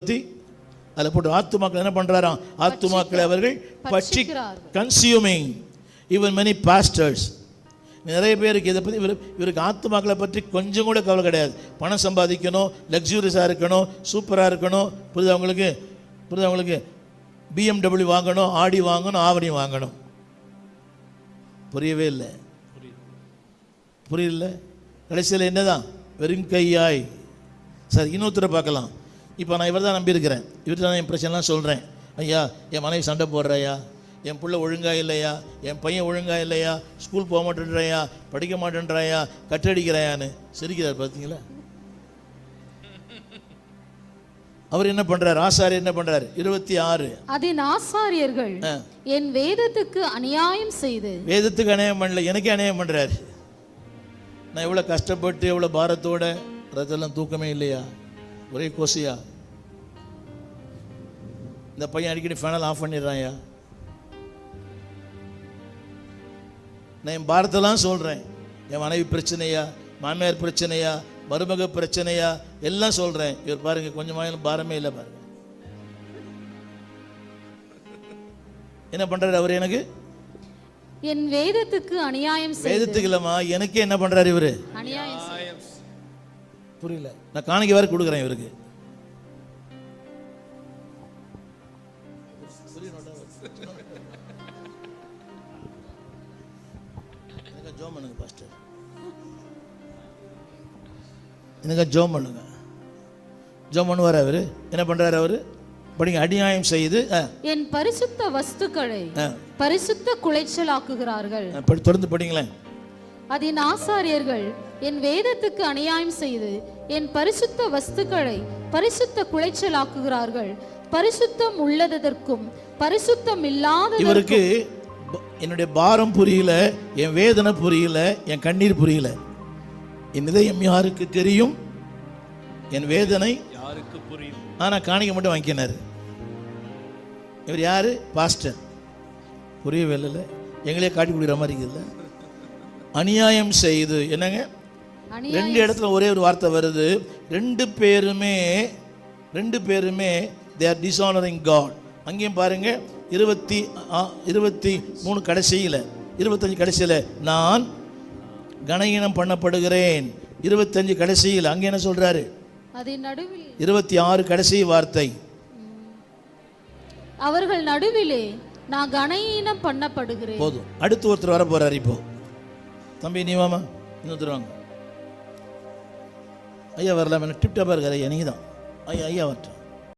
அதில் போட்டு ஆத்துமாக்கள் என்ன பண்றாராம்? ஆத்துமாக்களை அவர்கள் பட்சி கன்சியூமிங் ஈவன் மெனி பாஸ்டர்ஸ். நிறைய பேருக்கு இதை பற்றி இவருக்கு ஆத்துமாக்களை பற்றி கொஞ்சம் கூட கவலை கிடையாது. பணம் சம்பாதிக்கணும், லக்ஸூரியஸாக இருக்கணும், சூப்பராக இருக்கணும். புரியுது அவங்களுக்கு BMW வாங்கணும், ஆடி வாங்கணும், ஆவணி வாங்கணும். புரியவே இல்லை, புரியல. கடைசியில் என்னதான்? வெறும் கையாய். சரி, இன்னொருத்தரை பார்க்கலாம். இப்போ நான் இவர் தான் நம்பியிருக்கிறேன், இவர்கிட்ட தான் என் பிரச்சனைலாம் சொல்கிறேன். ஐயா, என் மனைவி சண்டை போடுறாயா, என் பிள்ளை ஒழுங்கா இல்லையா, என் பையன் ஒழுங்கா இல்லையா, ஸ்கூல் போக மாட்டேன்றாயா, படிக்க மாட்டேன்றாயா, கட்டடிக்கிறாயான்னு சிரிக்கிறார். பார்த்தீங்களா? அவர் என்ன பண்றார்? ஆசாரியர் என்ன பண்றார்? 26 அதன் ஆசாரியர்கள் என் வேதத்துக்கு அநியாயம் செய்து. வேதத்துக்கு அநியாயம் பண்ணல, எனக்கே அநியாயம் பண்றாரு. நான் எவ்வளவு கஷ்டப்பட்டு எவ்வளவு பாரத்தோட ரத்தெல்லாம் தூக்கமே இல்லையா, ஒரே கோசியா. இந்த பையன் அடிக்கடி ஃபேனல் ஆஃப் பண்ணிடுறான்யா. நான் என் பாரத்தெல்லாம் சொல்றேன். என் மனைவி பிரச்சனையா, மாமியார் பிரச்சனையா, மருமக பிரச்சனையா, எல்லாம் சொல்றேன். இவர் பாருங்க, கொஞ்சமாக பாரமே இல்லை பாருங்க. என்ன பண்றாரு அவர்? எனக்கு என் வேதத்துக்கு அநியாயம் செய்து. வேதத்துக்கு இல்லம்மா, எனக்கே என்ன பண்றாரு இவரு? அநியாயம். புரியல. நான் காணிக்கை வேற கொடுக்குறேன் இவருக்கு. ஜோம் பண்ணுங்க பாஸ்டர், எனக்கு ஜோம் பண்ணுங்க. ஜோம் பண்ணுவார் அவரு. என்ன பண்றாரு அவரு? படிங்க. அநியாயம் செய்து என் பரிசுத்த வஸ்துக்களை பரிசுத்த குலைச்சலாக்குகிறார்கள். தொடர்ந்து படிங்களேன். அதன் ஆசாரியர்கள் என் வேதத்துக்கு அநியாயம் செய்து என் பரிசுத்த வஸ்துக்களை பரிசுத்த குலைச்சலாக்குகிறார்கள். பரிசுத்தம் உள்ளதற்கும் பரிசுத்தம் இல்லாத. இவருக்கு என்னுடைய பாரம் புரியல, என் வேதனை புரியல, என் கண்ணீர் புரியல. என் இதயம் யாருக்கு தெரியும், என் வேதனை யாருக்கு புரியும். ஆனா காணிக்கை மட்டும் வாங்கினாரு. இவர் யாரு? பாஸ்டர். புரியவே இல்லை, எங்களே காட்டி கொடுக்குற மாதிரி இருக்குல்ல. அநியாயம் செய்து என்னங்க? 2 இடத்துல ஒரே ஒரு வார்த்தை வருது. ரெண்டு பேருமே they are dishonoring God. அங்கேயும் பாருங்க, 23 கடைசியில், 25 கடைசியில் நான் கனகீனம் பண்ணப்படுகிறேன். 25 கடைசியில் அங்கே என்ன சொல்றாரு? 26 கடைசி வார்த்தை, அவர்கள் நடுவிலே நான் கனகீனம் பண்ணப்படுகிறேன். போதும். அடுத்து ஒருத்தர் வர போறாரு. இப்போ தம்பி நீ வாமா, இன்னொருத்தர் வாங்க. ஐயா வரலாம், டிப்டாப்பா இருக்காரு. ஐயா நீங்க தான். ஐயா வரட்டும்.